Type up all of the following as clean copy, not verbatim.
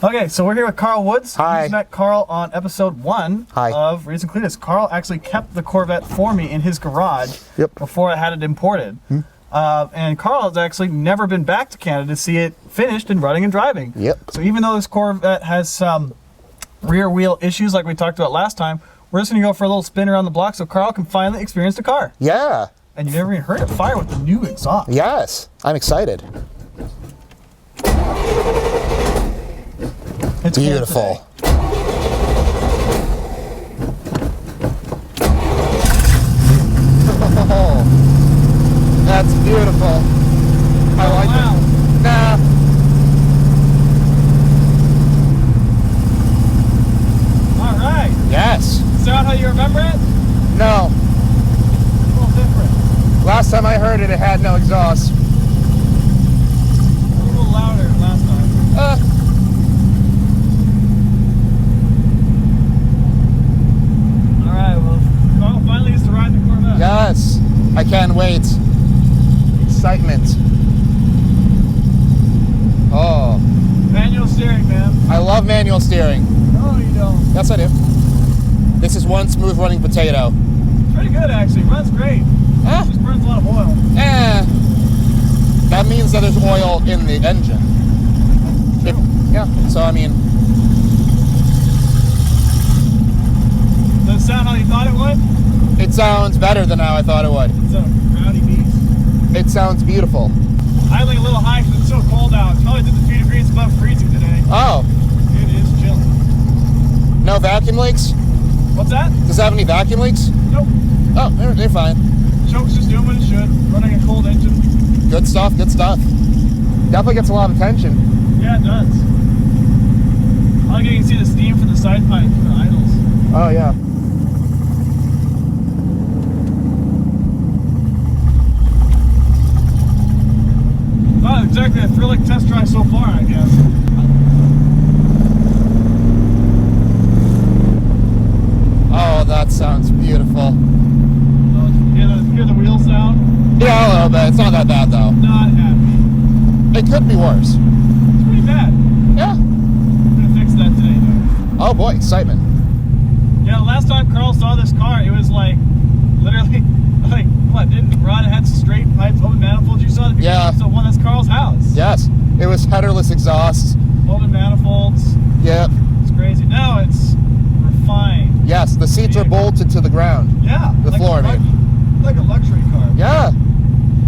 Okay, so we're here with Karl Woods. Hi. We just met Karl on episode 1 of Reidus and Cletus. Karl actually kept the Corvette for me in his garage before I had it imported. And Karl has actually never been back to Canada to see it finished and running and driving. So even though this Corvette has some rear wheel issues like we talked about last time, we're just going to go for a little spin around the block so Karl can finally experience the car. Yeah. And you've never even heard it fire with the new exhaust. Yes. I'm excited. It's beautiful. Oh, that's beautiful. I like it. Nah. All right. Yes. Sound how you remember it? No. A little different. Last time I heard it, it had no exhaust. A little louder last time. Finally gets to ride the Corvette. Yes, I can't wait. Excitement. Oh. Manual steering, man. I love manual steering. No, you don't. Yes, I do. This is one smooth running potato. Pretty good, actually. Runs great. Just burns a lot of oil. That means that there's oil in the engine. Yeah, so I mean. Does it sound how you thought it would? It sounds better than how I thought it would. It's a rowdy beast. It sounds beautiful. Idling a little high because it's so cold out. It's probably 2 degrees above freezing today. Oh. It is chilly. No vacuum leaks? What's that? Does it have any vacuum leaks? Nope. Oh, they're fine. Choke's just doing what it should. Running a cold engine. Good stuff, good stuff. Definitely gets a lot of attention. Yeah, it does. I like you can see the steam from the side pipe for the idles. Oh, yeah. Not exactly a thrilling test drive so far, I guess. Oh, that sounds beautiful. Hear the wheel sound? Yeah, a little bit. It's not that bad, though. Not happy. It could be worse. It's pretty bad. Yeah. I'm gonna fix that today, though. Oh, boy, excitement. Yeah, last time Karl saw this car, it was like, literally, like, what, didn't Rod had straight pipes, open manifolds? You saw the beginning of episode 1, that's Karl's house. Yes, it was headerless exhaust. Open manifolds. Yep. It's crazy. Now it's refined. Yes, the seats are bolted to the ground. Yeah. The floor, I mean. Like a luxury car. Yeah.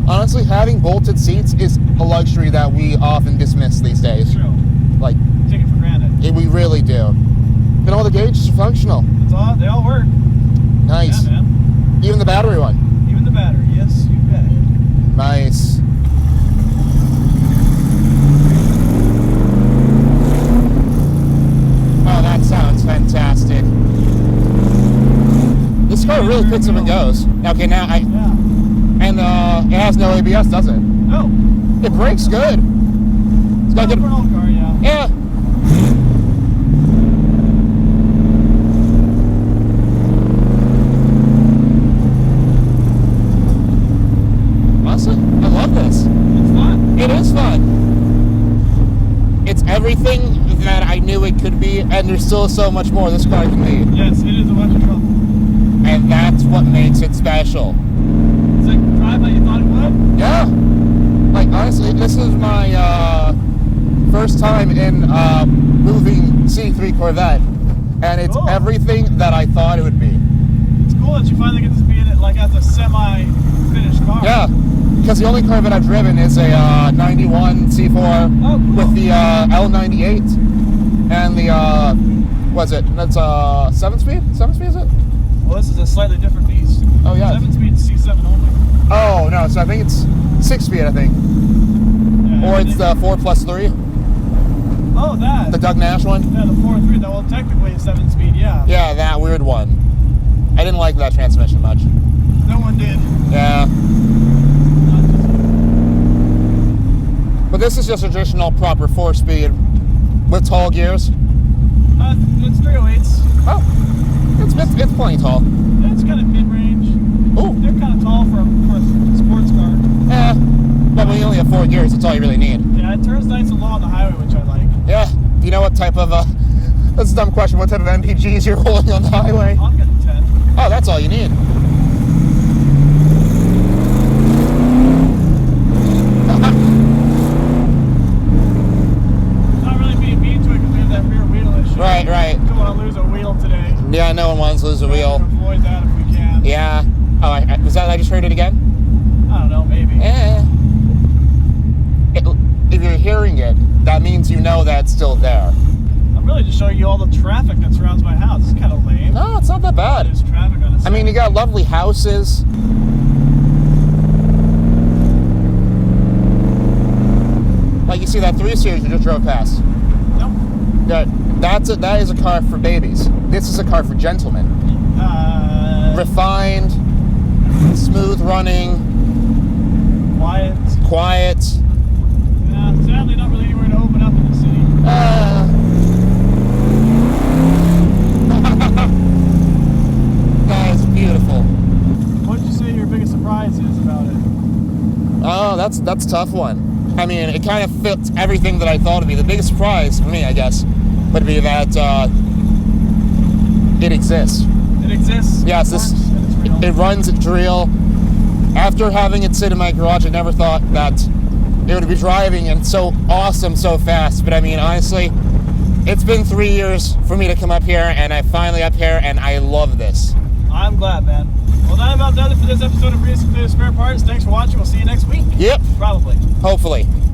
Honestly, having bolted seats is a luxury that we often dismiss these days. True. Like, take it for granted. We really do. And all the gauges are functional. They all work. Nice. Yeah, man. Even the battery one. Even the battery, yes, you bet. Nice. Oh, that sounds fantastic. This car really picks up and goes. Okay, now and it has no ABS, does it? No. It brakes good. It's got good. For an old car, yeah. Yeah. Honestly, I love this. It's fun. It is fun. It's everything that I knew it could be, and there's still so much more this car can be. Yes, it is a bunch of trouble. And that's what makes it special. It's like drive how you thought it would? Yeah. Like, honestly, this is my first time in moving C3 Corvette, and it's everything that I thought it would be. It's cool that you finally get to be in it like as a semi-finished car. Yeah, because the only Corvette I've driven is a 91 C4 with the L98 and the, what's it? That's 7-speed? 7-speed is it? Well, this is a slightly different beast. Oh, yeah. 7-speed C7 only. Oh, no, so I think it's 6-speed, I think. Yeah, or it's the 4+3. Oh, that. The Doug Nash one? Yeah, the 4.3. Well, technically a 7-speed, yeah. Yeah, that weird one. I didn't like that transmission much. No one did. Yeah. But this is just a traditional proper 4-speed with tall gears. It's 308s. Oh, it's plenty tall. Yeah, it's kind of mid-range. Ooh. They're kind of tall for a sports car. But when you only have 4 gears, that's all you really need. Yeah, it turns nice and low on the highway, which I like. Yeah, you know what type of, that's a dumb question, what type of MPGs you're rolling on the highway? I'm getting 10. Oh, that's all you need. Not really being mean to it because we have that rear wheel issue. Right. Don't want to lose a wheel today. Yeah, no one wants to lose a wheel. Avoid that if we can. Yeah. Oh, was that, I just heard it again? I don't know, maybe. If you're hearing it, that means you know that it's still there. I'm really just showing you all the traffic that surrounds my house. It's kind of lame. No, it's not that bad. There's traffic on the side. I mean, you got lovely houses. Like you see that 3 Series you just drove past. Nope. That is a car for babies. This is a car for gentlemen. Refined, smooth running, quiet. Yeah, sadly not really anywhere to open up in the city. That is beautiful. What did you say your biggest surprise is about it? Oh, that's a tough one. I mean, it kind of fits everything that I thought it'd be. The biggest surprise for me, I guess, would be that it exists. It exists? Yes, it runs, it's real. After having it sit in my garage, I never thought that it would be driving and so awesome so fast. But I mean, honestly, it's been 3 years for me to come up here, and I'm finally up here, and I love this. I'm glad, man. Well, that about does it for this episode of Reidus Spare Parts. Thanks for watching. We'll see you next week. Yep. Probably. Hopefully.